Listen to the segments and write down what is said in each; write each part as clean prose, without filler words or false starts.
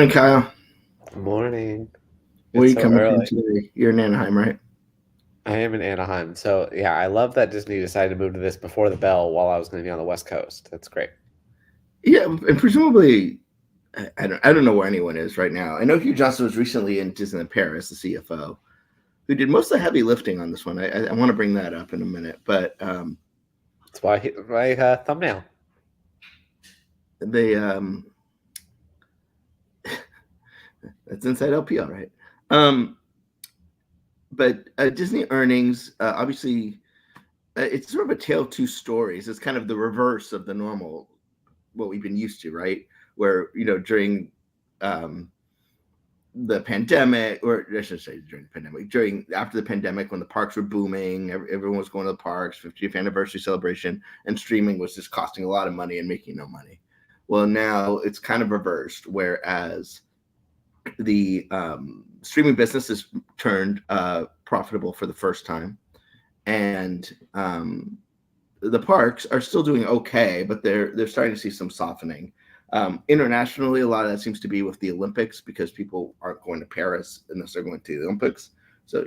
Morning, Kyle. Morning. Where are It's you so coming from early. today? You're in Anaheim, right? I am in Anaheim. So, yeah, I love that Disney decided to move to this before the bell while I was going to be on the West Coast. That's great. Yeah, and presumably, I don't know where anyone is right now. I know Hugh Johnson was recently in Disneyland Paris, the CFO, who did most of the heavy lifting on this one. I want to bring that up in a minute, but That's why my thumbnail. they that's inside LPL, right? Um, but Disney earnings, obviously, it's sort of a tale of two stories. It's kind of the reverse of the normal what we've been used to, right? Where during um, the pandemic, or I should say during the pandemic, after the pandemic, when the parks were booming, everyone was going to the parks, 50th anniversary celebration, and streaming was just costing a lot of money and making no money. Well, now it's kind of reversed, whereas the streaming business has turned profitable for the first time, and the parks are still doing okay, but they're starting to see some softening. Internationally, a lot of that seems to be with the Olympics because people aren't going to Paris unless they're going to the Olympics. So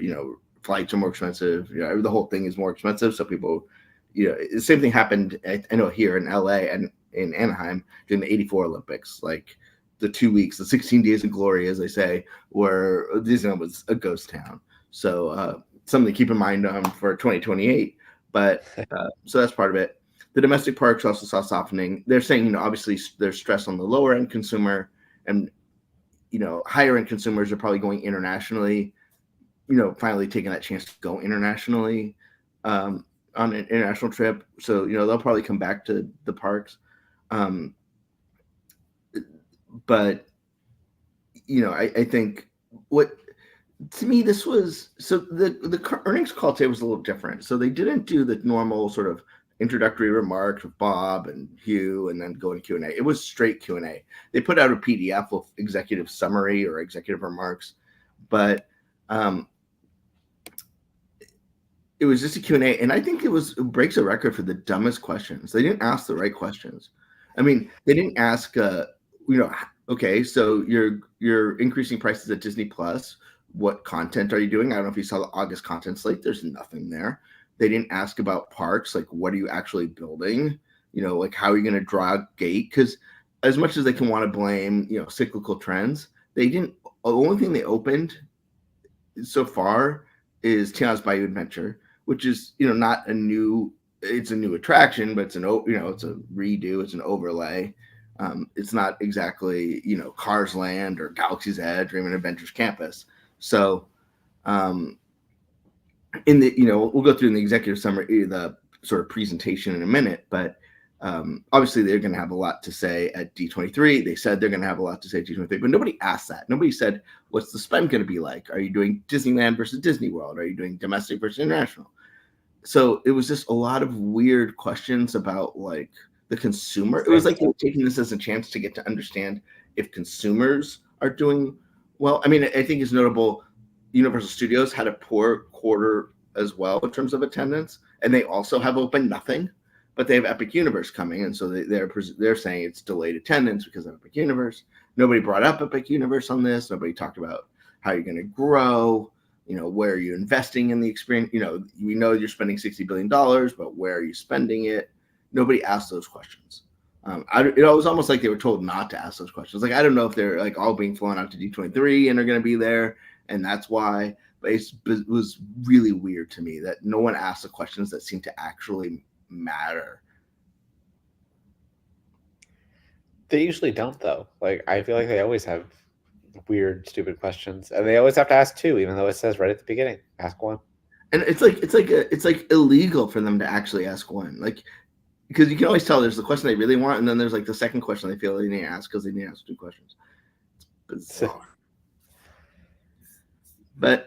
flights are more expensive. The whole thing is more expensive. So people, the same thing happened. I know here in LA and in Anaheim during the '84 Olympics, like the 2 weeks, the 16 days of glory, as they say, where Disneyland was a ghost town. So something to keep in mind for 2028. But so that's part of it. The domestic parks also saw softening. They're saying, obviously there's stress on the lower end consumer, and higher end consumers are probably going internationally. Finally taking that chance to go internationally on an international trip. So they'll probably come back to the parks. Um, but I think what to me this was so the earnings call today was a little different. So they didn't do the normal sort of introductory remarks with Bob and Hugh and then go into Q&A. It was straight Q&A. They put out a PDF with executive summary or executive remarks, but it was just a Q&A, and I think it breaks a record for the dumbest questions. They didn't ask the right questions. I mean, they didn't ask okay, so you're increasing prices at Disney Plus. What content are you doing? I don't know if you saw the August content slate. There's nothing there. They didn't ask about parks, like what are you actually building? Like how are you going to draw a gate? Because as much as they can want to blame, cyclical trends, they didn't. The only thing they opened so far is Tiana's Bayou Adventure, which is not a new. It's a new attraction, but it's it's a redo. It's an overlay. It's not exactly Cars Land or Galaxy's Edge or even Adventures Campus. So in the we'll go through in the executive summary the sort of presentation in a minute, but obviously they're going to have a lot to say at D23. They said they're going to have a lot to say at D23, but nobody asked that. Nobody said, what's the spend going to be like? Are you doing Disneyland versus Disney World? Are you doing domestic versus international? So it was just a lot of weird questions about like the consumer. It was like they were taking this as a chance to get to understand if consumers are doing well. I mean, I think it's notable Universal Studios had a poor quarter as well in terms of attendance, and they also have opened nothing, but they have Epic Universe coming, and so they're saying it's delayed attendance because of Epic Universe. Nobody brought up Epic Universe on this. Nobody talked about how you're going to grow. Where are you investing in the experience? We know you're spending $60 billion, but where are you spending it? Nobody asked those questions. It was almost like they were told not to ask those questions. Like, I don't know if they're like all being flown out to D23 and are going to be there, and that's why. But it was really weird to me that no one asked the questions that seem to actually matter. They usually don't, though. Like, I feel like they always have weird, stupid questions, and they always have to ask two, even though it says right at the beginning, ask one. And it's like illegal for them to actually ask one. Like, because you can always tell there's the question they really want, and then there's like the second question they feel they need to ask because they need to ask two questions. It's bizarre. But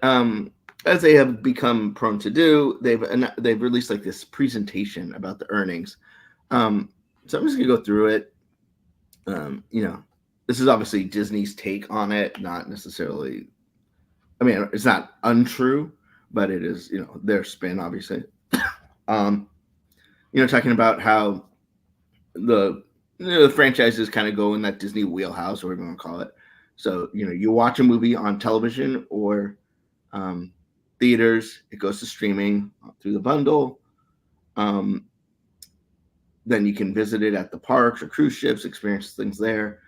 as they have become prone to do, they've released like this presentation about the earnings. So I'm just gonna go through it. This is obviously Disney's take on it, not necessarily. I mean, it's not untrue, but it is their spin, obviously. Talking about how the franchises kind of go in that Disney wheelhouse, or whatever you want to call it. So you watch a movie on television or theaters, it goes to streaming through the bundle. Then you can visit it at the parks or cruise ships, experience things there,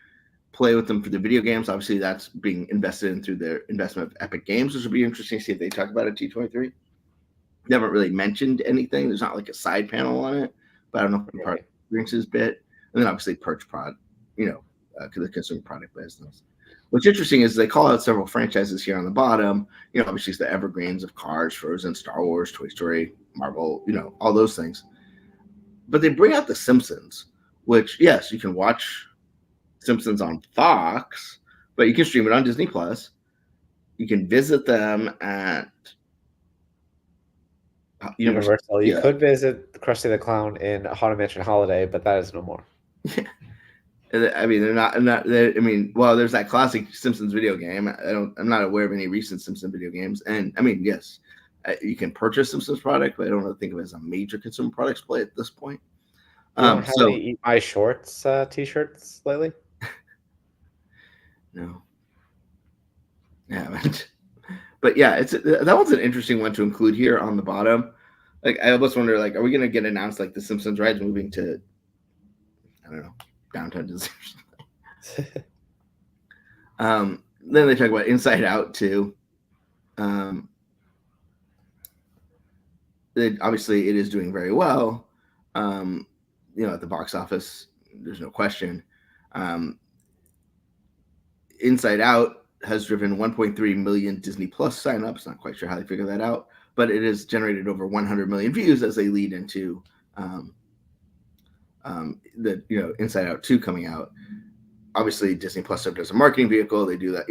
play with them for the video games. Obviously, that's being invested in through their investment of Epic Games, which will be interesting to see if they talk about it at D23. They haven't really mentioned anything. There's not like a side panel on it, but I don't know if it's part of the experiences bit. And then obviously Perch Prod, the consumer product business. What's interesting is they call out several franchises here on the bottom. Obviously it's the evergreens of Cars, Frozen, Star Wars, Toy Story, Marvel, all those things. But they bring out The Simpsons, which, yes, you can watch Simpsons on Fox, but you can stream it on Disney Plus. You can visit them at Universal. You could visit Krusty the Clown in Haunted Mansion Holiday, but that is no more. Yeah. I mean, they're not. Well, there's that classic Simpsons video game. I'm not aware of any recent Simpsons video games. And I mean, yes, you can purchase Simpsons product, but I don't really think of it as a major consumer products play at this point. You don't have any Eat My Shorts T-shirts lately? No, I haven't. But yeah, that one's an interesting one to include here on the bottom. Like, I almost wonder, like, are we going to get announced like the Simpsons rides moving to, I don't know, downtown Disney? Then they talk about Inside Out too. Obviously, it is doing very well. At the box office, there's no question. Inside Out has driven 1.3 million Disney Plus signups. Not quite sure how they figure that out, but it has generated over 100 million views as they lead into the Inside Out 2 coming out. Obviously, Disney Plus served as a marketing vehicle. They do that,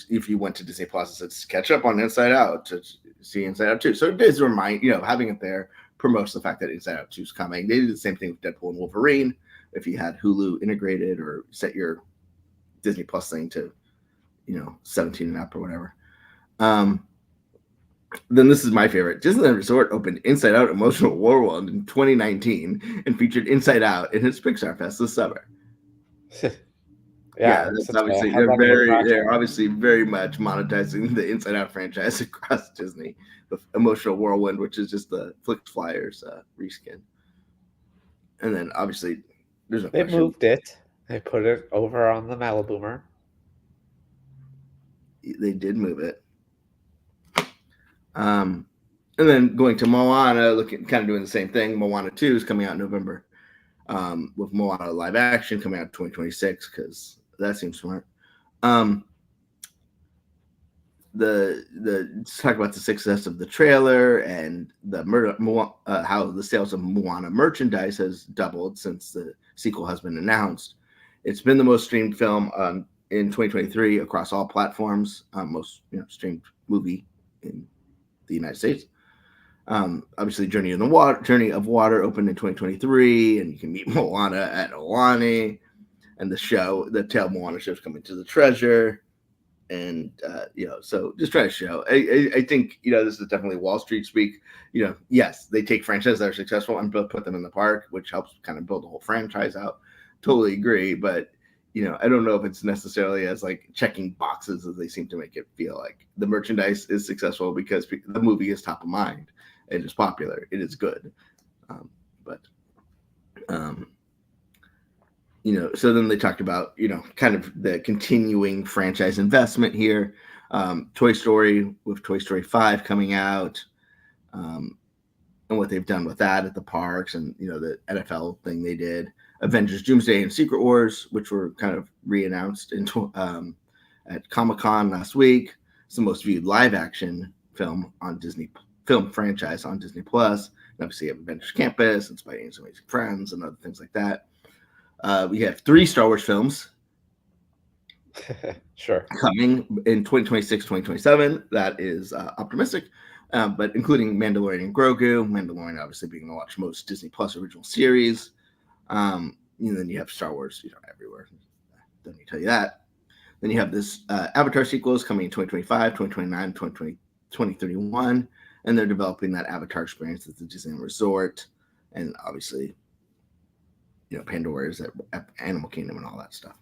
if you went to Disney Plus, it's catch up on Inside Out to see Inside Out 2. So it does remind, having it there promotes the fact that Inside Out 2 is coming. They did the same thing with Deadpool and Wolverine. If you had Hulu integrated or set your Disney Plus thing to, 17 and up or whatever. Then this is my favorite. Disneyland Resort opened Inside Out Emotional World in 2019 and featured Inside Out in its Pixar Fest this summer. Yeah, that's obviously they're obviously very much monetizing the Inside Out franchise across Disney with Emotional Whirlwind, which is just the Flix Flyers reskin. And then obviously there's they moved it. They put it over on the Maliboomer. They did move it. And then going to Moana, kind of doing the same thing. Moana 2 is coming out in November. With Moana live action coming out in 2026 because that seems smart. Let's talk about the success of the trailer and how the sales of Moana merchandise has doubled since the sequel has been announced. It's been the most streamed film in 2023 across all platforms, most streamed movie in the United States. Obviously, Journey of Water opened in 2023, and you can meet Moana at Aulani, and the Tale of Moana show is coming to the Treasure, and so just try to show. I think this is definitely Wall Street speak. Yes, they take franchises that are successful and put them in the park, which helps kind of build the whole franchise out. Totally agree, but I don't know if it's necessarily as like checking boxes as they seem to make it feel like. The merchandise is successful because the movie is top of mind. It is popular. It is good. So then they talked about, kind of the continuing franchise investment here. Toy Story with Toy Story 5 coming out, and what they've done with that at the parks and, the NFL thing they did. Avengers Doomsday and Secret Wars, which were kind of re-announced at Comic-Con last week. It's the most viewed live action film franchise on Disney Plus. And obviously you have Avengers Campus and Spidey and His Amazing Friends and other things like that. We have 3 Star Wars films sure coming in 2026, 2027. That is optimistic, but including Mandalorian and Grogu. Mandalorian obviously being the most Disney Plus original series. Then you have Star Wars, everywhere. Don't need to tell you that. Then you have this Avatar sequels coming in 2025, 2029, 2031, and they're developing that Avatar experience at the Disneyland Resort, and obviously, Pandora's at Animal Kingdom and all that stuff.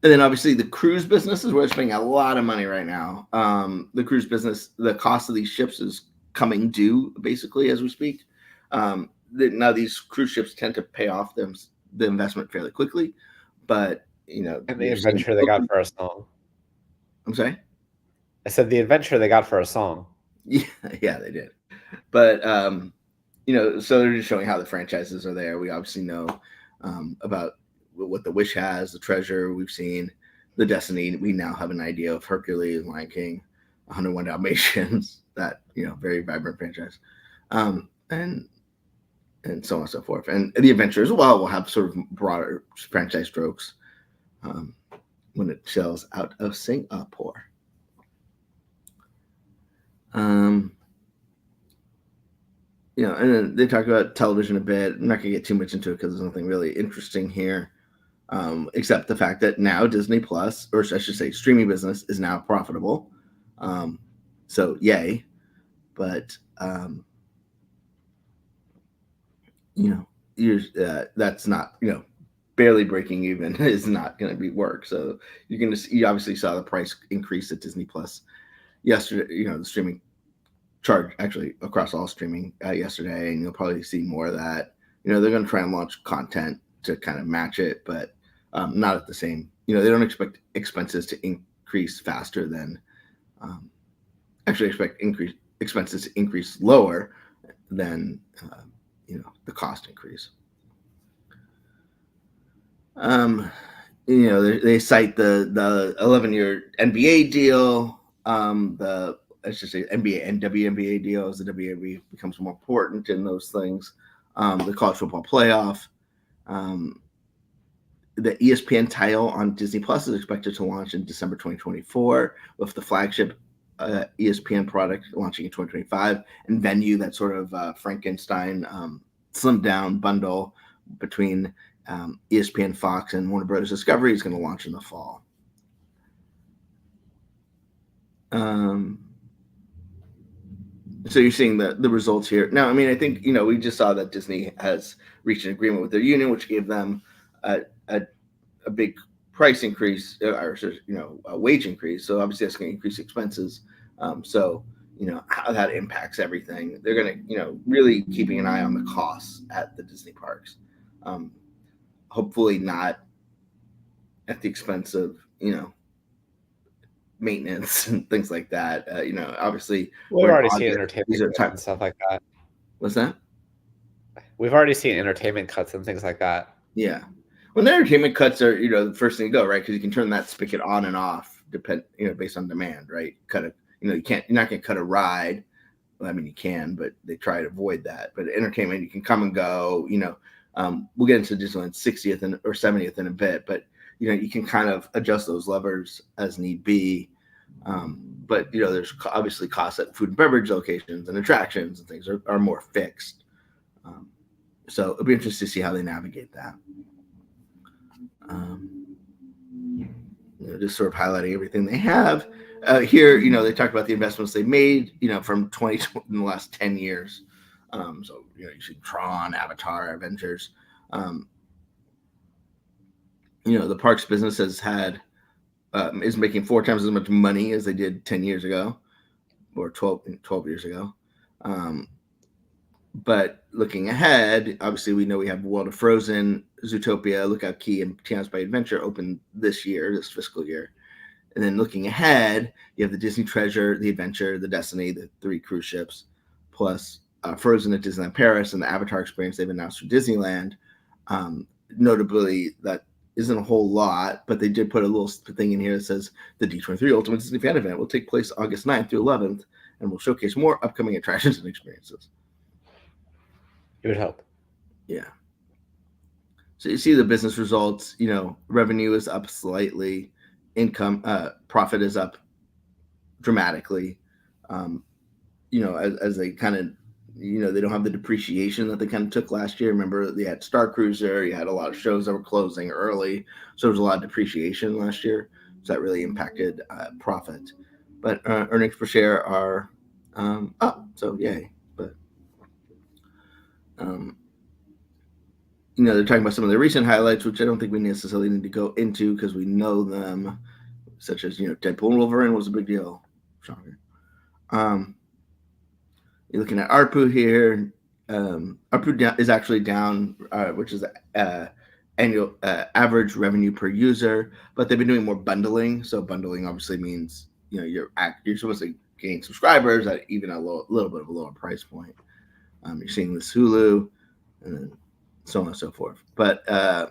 And then obviously the cruise business is where it's spending a lot of money right now. The cruise business, the cost of these ships is coming due basically as we speak. Now these cruise ships tend to pay off the investment fairly quickly, but And the you're seeing. adventure they got for a song. I'm sorry. I said the adventure they got for a song. Yeah, yeah, they did. But so they're just showing how the franchises are there. We obviously know about what the Wish has, the Treasure. We've seen the Destiny. We now have an idea of Hercules, Lion King, 101 Dalmatians. That very vibrant franchise, and so on and so forth. And the Adventure as well will have sort of broader franchise strokes when it sells out of Singapore. And then they talk about television a bit. I'm not going to get too much into it because there's nothing really interesting here, except the fact that now Disney Plus, or I should say, streaming business is now profitable. So yay, but that's not barely breaking even is not going to be work. So you obviously saw the price increase at Disney Plus yesterday. The streaming charge actually across all streaming yesterday, and you'll probably see more of that. They're going to try and launch content to kind of match it, but not at the same. They don't expect expenses to increase faster than actually expect expenses to increase lower than the cost increase. They cite the 11-year NBA deal, I should say NBA and WNBA deal as the WNBA becomes more important in those things. The college football playoff, the ESPN title on Disney Plus is expected to launch in December 2024, with the flagship ESPN product launching in 2025, and Venue, that sort of Frankenstein slimmed down bundle between ESPN, Fox, and Warner Brothers Discovery is going to launch in the fall. So you're seeing the results here. Now, I mean, I think, we just saw that Disney has reached an agreement with their union, which gave them a big price increase, or a wage increase. So obviously that's going to increase expenses. So how that impacts everything. They're going to, really keeping an eye on the costs at the Disney parks. Hopefully not at the expense of, maintenance and things like that. Obviously we've already seen entertainment cuts and stuff like that. What's that? We've already seen entertainment cuts and things like that. Yeah. When the entertainment cuts are, the first thing to go, right? Because you can turn that spigot on and off, based on demand, right? You're not going to cut a ride. Well, I mean, you can, but they try to avoid that. But entertainment, you can come and go. We'll get into Disneyland's 60th or 70th in a bit, but you can kind of adjust those levers as need be. But there's obviously costs at food and beverage locations and attractions and things are more fixed. So it'll be interesting to see how they navigate that. Just sort of highlighting everything they have here. They talk about the investments they made, from 20 in the last 10 years. So you see Tron, Avatar, Avengers. The parks business has had is making 4 times as much money as they did 10 years ago, or 12 years ago. But looking ahead, obviously we know we have World of Frozen, Zootopia, Lookout Key, and Tiana's by Adventure open this fiscal year. And then looking ahead, you have the Disney Treasure, the Adventure, the Destiny, the 3 cruise ships, plus Frozen at Disneyland Paris and the Avatar experience they've announced for Disneyland. Notably, that isn't a whole lot, but they did put a little thing in here that says the D23 Ultimate Disney Fan Event will take place August 9th through 11th and will showcase more upcoming attractions and experiences. It would help. Yeah. So you see the business results, revenue is up slightly, profit is up dramatically. As they kind of, they don't have the depreciation that they kind of took last year. Remember, they had Star Cruiser, you had a lot of shows that were closing early, so there was a lot of depreciation last year. So that really impacted profit. But earnings per share are up, so yay. But they're talking about some of the recent highlights, which I don't think we necessarily need to go into because we know them, such as Deadpool and Wolverine was a big deal. Shocker. You're looking at ARPU here. ARPU is actually down, which is annual average revenue per user, but they've been doing more bundling. So bundling obviously means you're supposed to gain subscribers at even a little bit of a lower price point. You're seeing this Hulu, and then so on and so forth. But I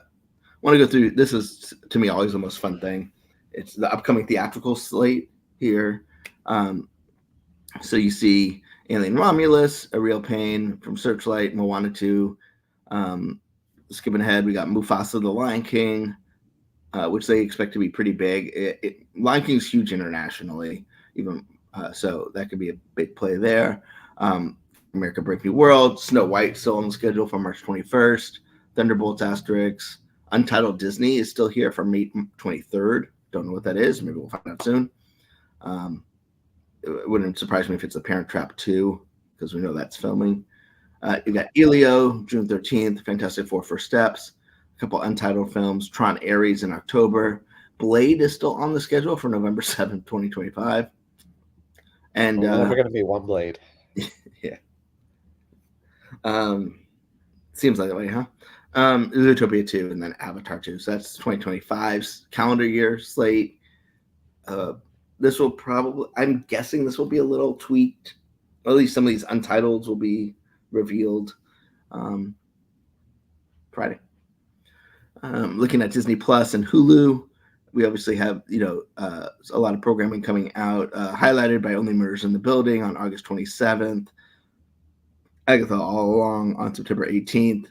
want to go through. This is to me always the most fun thing. It's the upcoming theatrical slate here. So you see Alien Romulus, A Real Pain from Searchlight, Moana 2. Skipping ahead, we got Mufasa the Lion King, which they expect to be pretty big. Lion King's huge internationally, even so that could be a big play there. America Brave New World, Snow White still on the schedule for March 21st. Thunderbolts Asterix, Untitled Disney is still here for May 23rd. Don't know what that is. Maybe we'll find out soon. It wouldn't surprise me if it's The Parent Trap 2, because we know that's filming. You got Elio, June 13th, Fantastic Four First Steps, a couple untitled films, Tron Ares in October. Blade is still on the schedule for November 7th, 2025. And never going to be one Blade. Yeah. Seems like that way, huh? Zootopia 2 and then Avatar 2. So that's 2025's calendar year slate. This will probably, I'm guessing this will be a little tweaked. Or at least some of these untitles will be revealed Friday. Looking at Disney Plus and Hulu, we obviously have a lot of programming coming out, highlighted by Only Murders in the Building on August 27th, Agatha All Along on September 18th,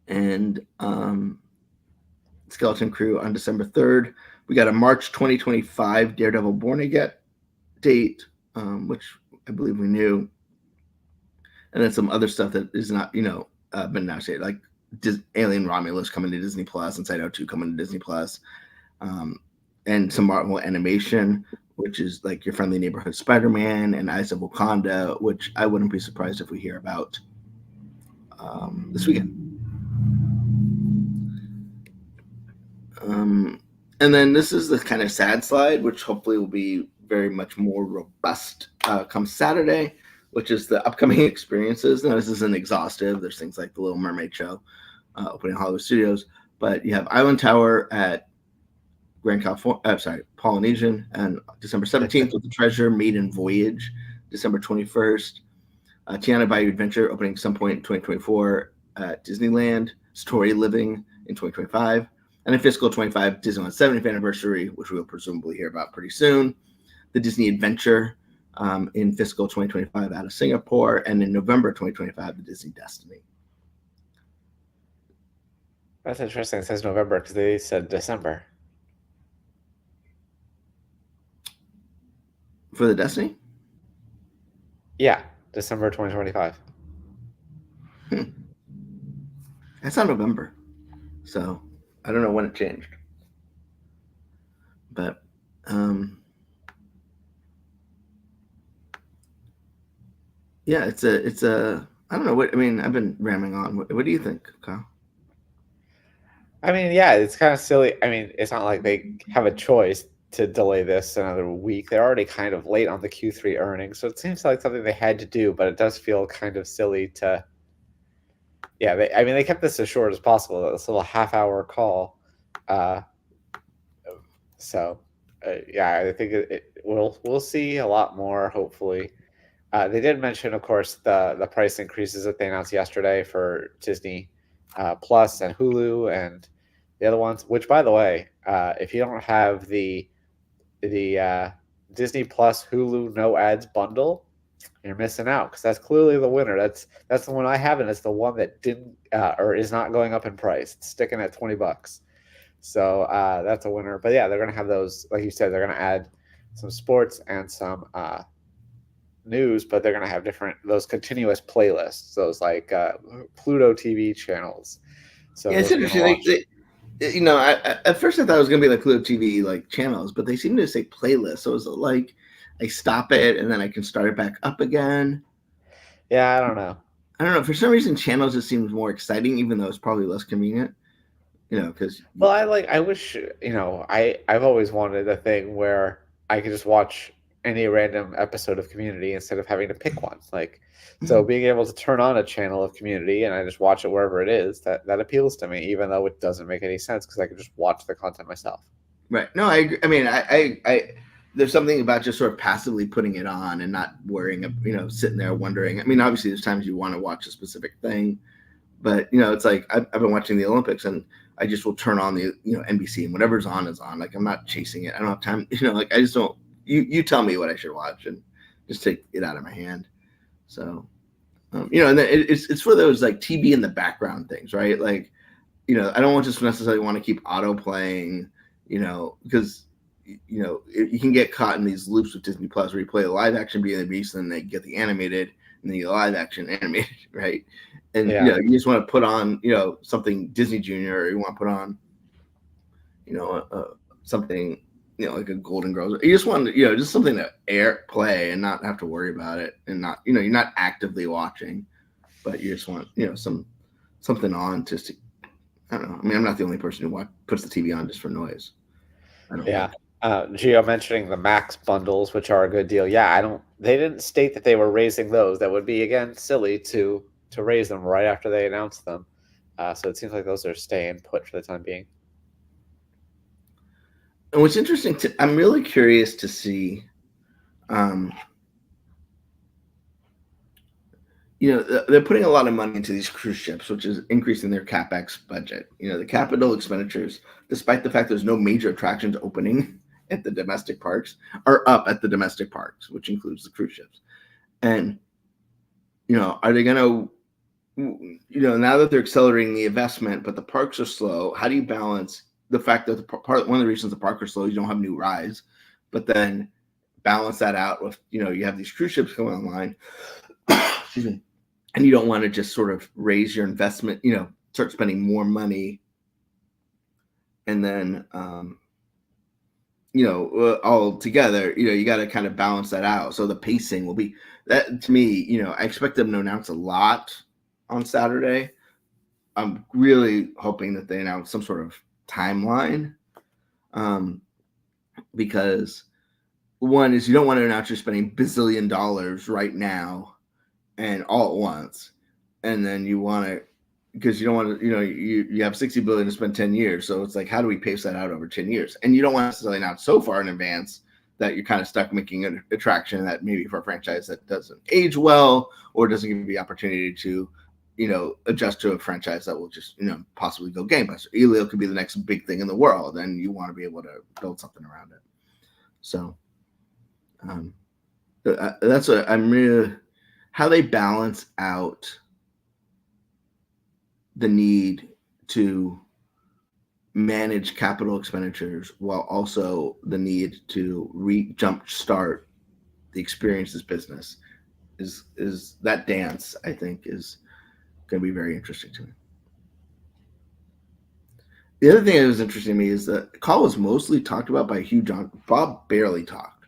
and Skeleton Crew on December 3rd. We got a March 2025 Daredevil Born Again date, which I believe we knew, and then some other stuff that is not been announced yet, like Alien Romulus coming to Disney Plus, Inside Out 2 coming to Disney Plus, and some Marvel animation, which is like Your Friendly Neighborhood Spider-Man and Eyes of Wakanda, which I wouldn't be surprised if we hear about this weekend. And then this is the kind of sad slide, which hopefully will be very much more robust come Saturday, which is the upcoming experiences. Now, this isn't exhaustive. There's things like the Little Mermaid show opening Hollywood Studios, but you have Island Tower at Polynesian, and December 17th with The Treasure, Maiden Voyage, December 21st. Tiana Bayou Adventure opening some point in 2024 at Disneyland. Story Living in 2025. And in fiscal 25, Disneyland's 70th anniversary, which we'll presumably hear about pretty soon. The Disney Adventure in fiscal 2025 out of Singapore. And in November 2025, the Disney Destiny. That's interesting. It says November because they said December. For the Destiny? Yeah, December 2025. That's not November. So I don't know when it changed. But yeah, it's a I don't know what, I mean, I've been ramming on. What do you think, Kyle? I mean, yeah, it's kind of silly. I mean, it's not like they have a choice to delay this another week. They're already kind of late on the Q3 earnings, so it seems like something they had to do, but it does feel kind of silly to... Yeah, they kept this as short as possible, this little half-hour call. Yeah, I think we'll see a lot more, hopefully. They did mention, of course, the price increases that they announced yesterday for Disney Plus and Hulu and the other ones. Which, by the way, if you don't have the Disney Plus Hulu no ads bundle, you're missing out, because that's clearly the winner. That's the one I have, and it's the one that didn't or is not going up in price. It's sticking at $20. So that's a winner. But yeah, they're gonna have those, like you said, they're gonna add some sports and some news, but they're gonna have those continuous playlists, those like Pluto TV channels. So yeah, it's interesting. At first I thought it was gonna be like Pluto TV like channels, but they seem to say playlists. So it's like I stop it and then I can start it back up again. Yeah, I don't know. I don't know. For some reason, channels just seems more exciting, even though it's probably less convenient. Because Well, I wish, I've always wanted a thing where I could just watch any random episode of Community instead of having to pick one. Like, so being able to turn on a channel of Community and I just watch it wherever it is, that appeals to me, even though it doesn't make any sense because I can just watch the content myself. right. No, I agree. I mean, I there's something about just sort of passively putting it on and not worrying, sitting there wondering. I mean, obviously, there's times you want to watch a specific thing, but it's like I've been watching the Olympics and I just will turn on the NBC and whatever's on is on. Like I'm not chasing it. I don't have time. Like I just don't. You tell me what I should watch and just take it out of my hand. So, and then it's for those like TV in the background things, right? Like, I don't just necessarily want to keep auto playing, because you can get caught in these loops with Disney Plus where you play the live action Beauty and the Beast and then they get the animated and then you live action animated, right? And you just want to put on something Disney Junior, or you want to put on something like a Golden Girls. You just want just something to play and not have to worry about it, and not you're not actively watching, but you just want something on just to, I don't know. I mean, I'm not the only person who puts the TV on just for noise. I don't Yeah. Gio mentioning the Max bundles, which are a good deal. Yeah, they didn't state that they were raising those. That would be, again, silly to raise them right after they announced them. So it seems like those are staying put for the time being. And what's interesting, I'm really curious to see, they're putting a lot of money into these cruise ships, which is increasing their CapEx budget. The capital expenditures, despite the fact there's no major attractions opening at the domestic parks, are up at the domestic parks, which includes the cruise ships. And, are they going to, now that they're accelerating the investment, but the parks are slow, how do you balance the fact that one of the reasons the parks are slow, you don't have new rides, but then balance that out with, you have these cruise ships coming online, excuse me, and you don't want to just sort of raise your investment, start spending more money, and then, all together, you got to kind of balance that out. So the pacing will be that, to me, I expect them to announce a lot on Saturday. I'm really hoping that they announce some sort of timeline, because one is you don't want to announce you're spending $1 billion right now and all at once, and then you want to, because you don't want to, you have 60 billion to spend 10 years. So it's like, how do we pace that out over 10 years? And you don't want to necessarily announce so far in advance that you're kind of stuck making an attraction that maybe for a franchise that doesn't age well, or doesn't give you the opportunity to, adjust to a franchise that will just, possibly go gangbusters. Elio could be the next big thing in the world, and you want to be able to build something around it. So that's what I'm really, how they balance out the need to manage capital expenditures while also the need to jumpstart the experiences business is that dance, I think, is going to be very interesting to me. The other thing that was interesting to me is that the call was mostly talked about by Hugh Johnston. Bob barely talked.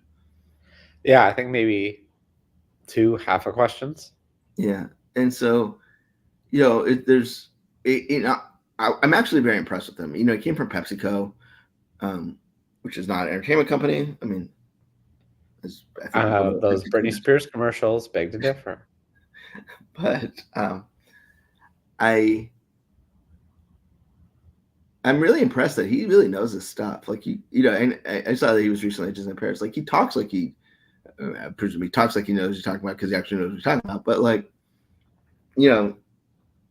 Yeah, I think maybe 2 half a questions. Yeah, and so I'm actually very impressed with him. He came from PepsiCo, which is not an entertainment company. I mean, those Britney Spears commercials beg to differ. But I'm really impressed that he really knows his stuff. Like and I saw that he was recently just in Paris. Like he talks like he, I presume he talks like he knows what he's talking about because he actually knows what he's talking about. But like,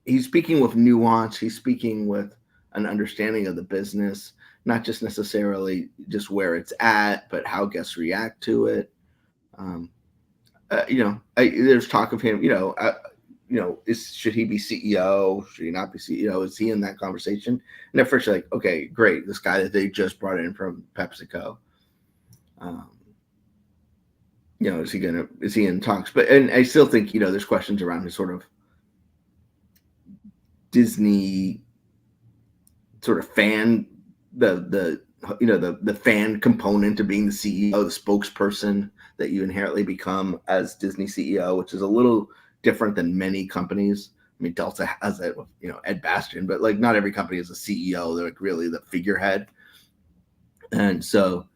he's speaking with nuance. He's speaking with an understanding of the business, not just necessarily just where it's at, but how guests react to it. There's talk of him, should he be CEO? Should he not be CEO? Is he in that conversation? And at first you're like, okay, great. This guy that they just brought in from PepsiCo, is he in talks? And I still think, there's questions around his sort of Disney sort of fan, the fan component of being the CEO, the spokesperson that you inherently become as Disney CEO, which is a little different than many companies. I mean, Delta has it, Ed Bastian, but like not every company is a CEO. They're like really the figurehead. And so,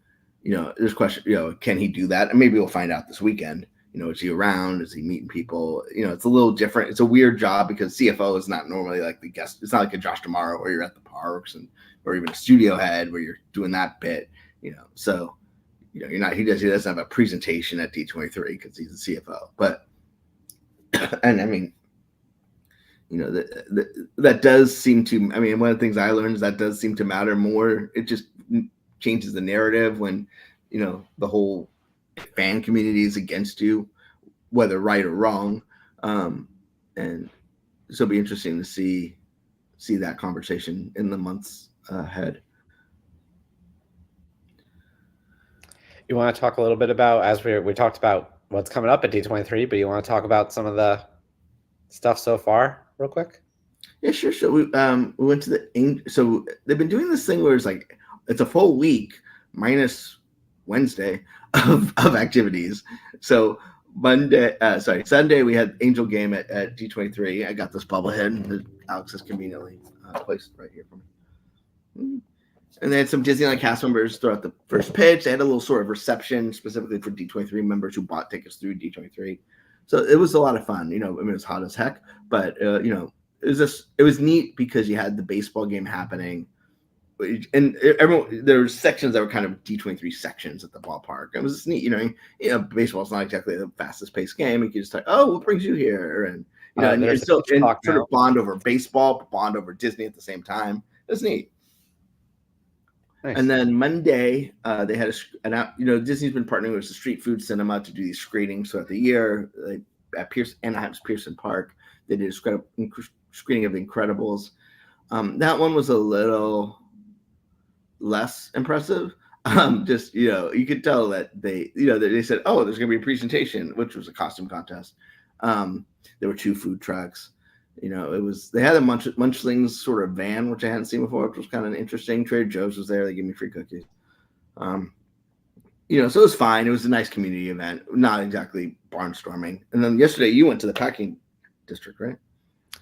there's question, can he do that? And maybe we'll find out this weekend. Is he around? Is he meeting people? It's a little different. It's a weird job because CFO is not normally like the guest. It's not like a Josh Tomorrow where you're at the parks or even a studio head where you're doing that bit, So, you're not. He doesn't have a presentation at D23 because he's the CFO. But, and I mean, that does seem to. I mean, one of the things I learned is that does seem to matter more. It just changes the narrative when the whole fan community is against you, whether right or wrong, and so it'll be interesting to see that conversation in the months ahead. You want to talk a little bit about, as we talked about what's coming up at D23, but you want to talk about some of the stuff so far real quick? Yeah, sure. So we went to so they've been doing this thing where it's a full week minus Wednesday of activities. So Sunday we had Angel Game at D23. I got this bobblehead that Alex has conveniently placed right here for me. And they had some Disneyland cast members throughout the first pitch. They had a little sort of reception specifically for D23 members who bought tickets through D23. So it was a lot of fun. It was hot as heck, but it was neat because you had the baseball game happening. And there were sections that were kind of D23 sections at the ballpark. It was just neat, baseball's not exactly the fastest paced game. You can just like, oh, what brings you here? And and sort of bond over baseball, bond over Disney at the same time. It's neat. Nice. And then Monday, they had Disney's been partnering with the Street Food Cinema to do these screenings throughout the year. At Anaheim's Pearson Park, they did a screening of Incredibles. That one was a little less impressive. You could tell that they said, oh, there's gonna be a presentation, which was a costume contest. There were 2 food trucks. They had a Munchlings sort of van, which I hadn't seen before, which was kind of interesting. Trader Joe's was there. They gave me free cookies. So it was fine. It was a nice community event, not exactly barnstorming. And then yesterday you went to the packing district, right?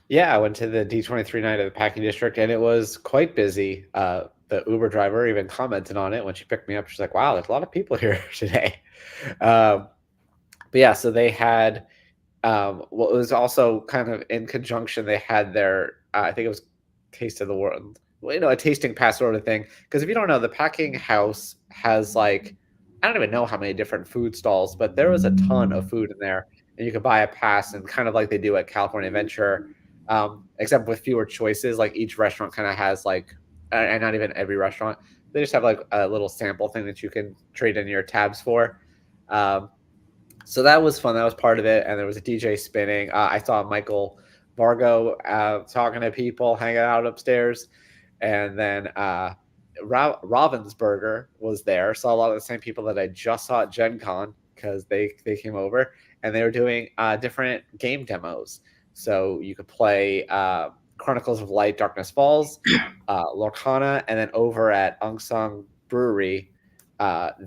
Yeah, I went to the D23 night at the packing district, and it was quite busy. The Uber driver even commented on it when she picked me up. She's like, wow, there's a lot of people here today. But yeah, so they had, it was also kind of in conjunction, they had their, I think it was Taste of the World, a tasting pass sort of thing. Because if you don't know, the packing house has I don't even know how many different food stalls, but there was a ton of food in there. And you could buy a pass, and kind of like they do at California Adventure, except with fewer choices. Like each restaurant kind of has and not even every restaurant, they just have a little sample thing that you can trade in your tabs for. So that was fun. That was part of it. And there was a DJ spinning. I saw Michael Vargo talking to people, hanging out upstairs. And then Ravensburger was there. Saw a lot of the same people that I just saw at Gen Con because they came over, and they were doing different game demos. So you could play Chronicles of Light, Darkness Falls, Lorcana, and then over at Unsung Brewery,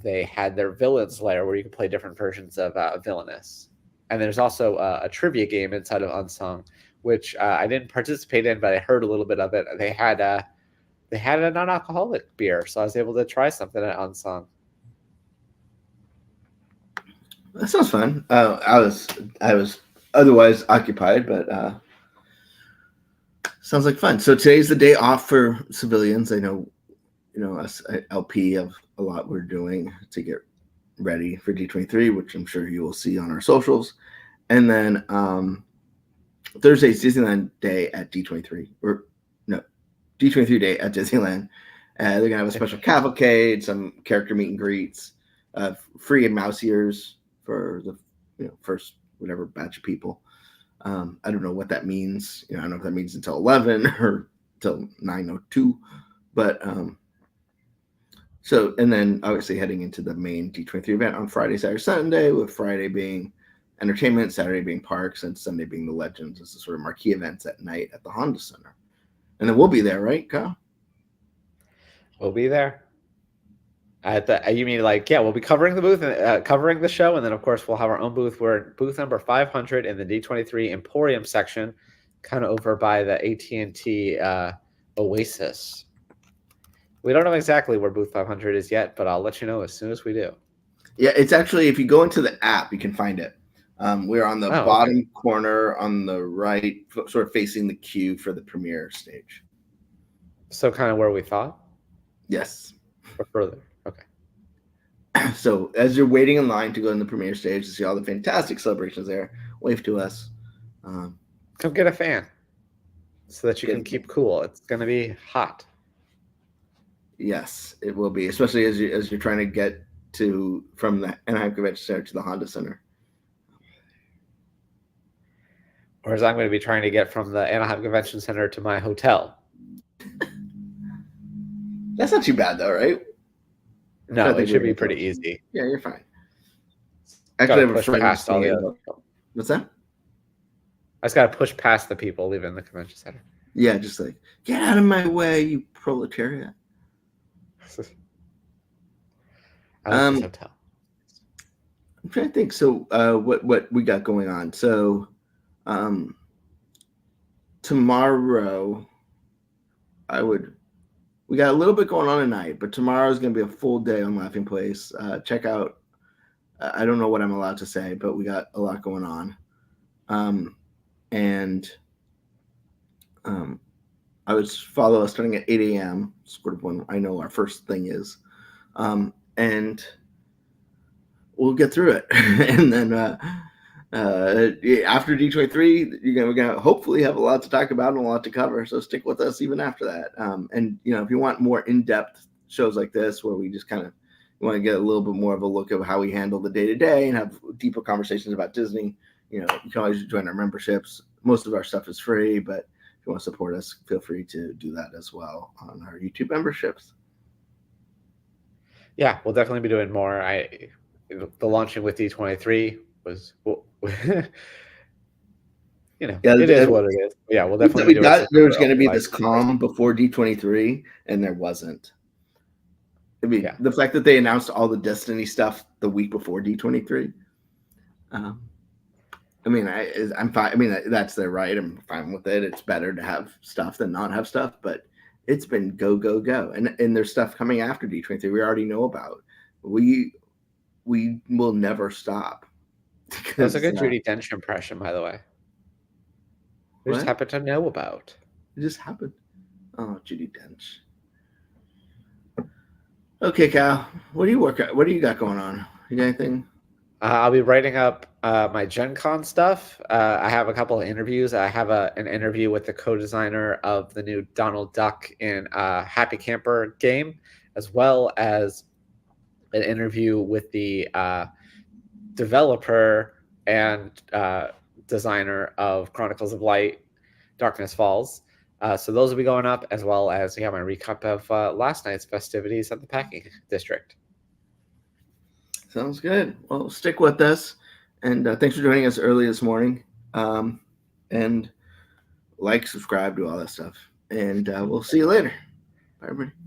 they had their Villains Lair where you can play different versions of Villainous. And there's also a trivia game inside of Unsung, which I didn't participate in, but I heard a little bit of it. They had a non-alcoholic beer, so I was able to try something at Unsung. That sounds fun. I was otherwise occupied, but sounds like fun. So today's the day off for civilians. I know, us at LP have a lot we're doing to get ready for D23, which I'm sure you will see on our socials. And then Thursday's Disneyland Day at D23, D23 Day at Disneyland. They're gonna have a special cavalcade, some character meet and greets, free mouse ears for the first whatever batch of people. I don't know what that means. I don't know if that means until 11 or until 9:02, but so, and then obviously heading into the main D23 event on Friday, Saturday, Sunday, with Friday being entertainment, Saturday being parks, and Sunday being the Legends. It's the sort of marquee events at night at the Honda Center. And then we'll be there, right, Kyle? We'll be there. You mean like, yeah, we'll be covering the booth, covering the show, and then of course we'll have our own booth. We're at booth number 500 in the D23 Emporium section, kind of over by the AT&T Oasis. We don't know exactly where booth 500 is yet, but I'll let you know as soon as we do. Yeah, it's actually, if you go into the app, you can find it. We're on the bottom corner on the right, sort of facing the queue for the premiere stage. So kind of where we thought? Yes. Or further? Okay. So as you're waiting in line to go in the premiere stage to see all the fantastic celebrations there, wave to us. Come get a fan so that you can keep cool. It's going to be hot. Yes, it will be, especially as you're trying to get from the Anaheim Convention Center to the Honda Center. Or as I'm going to be trying to get from the Anaheim Convention Center to my hotel. That's not too bad, though, right? No, it should be pretty easy. Yeah, you're fine. Actually, I have a friend past all the What's that? I just got to push past the people leaving the convention center. Yeah, just like, get out of my way, you proletariat. I like this hotel. I'm trying to think. So, what we got going on? So, tomorrow, we got a little bit going on tonight, but tomorrow is going to be a full day on Laughing Place. Check out. I don't know what I'm allowed to say, but we got a lot going on. I would follow us starting at 8 a.m. sort of when I know our first thing is. And we'll get through it. And then after D23, we're gonna hopefully have a lot to talk about and a lot to cover. So stick with us even after that. And if you want more in-depth shows like this, where we just kind of want to get a little bit more of a look of how we handle the day-to-day and have deeper conversations about Disney, you can always join our memberships. Most of our stuff is free, but if you want to support us, feel free to do that as well on our YouTube memberships. Yeah, we'll definitely be doing more. The launching with D23 was, it is what it is. Yeah, we'll definitely be doing. There was going to be this calm before D23, and there wasn't. I mean, the fact that they announced all the Destiny stuff the week before D23. I'm fine. I mean, that's their right. I'm fine with it. It's better to have stuff than not have stuff, but it's been go, go, go. And there's stuff coming after D23 we already know about. We will never stop. That's a good Judi Dench impression, by the way. We just happen to know about. It just happened. Oh, Judi Dench. Okay, Cal. What do you got going on? You got anything? I'll be writing up my Gen Con stuff. I have a couple of interviews. I have an interview with the co-designer of the new Donald Duck in Happy Camper game, as well as an interview with the developer and designer of Chronicles of Light, Darkness Falls. So those will be going up, as well as my recap of last night's festivities at the Packing District. Sounds good. Well, stick with us, and thanks for joining us early this morning. And subscribe, do all that stuff, and we'll see you later. Bye, everybody.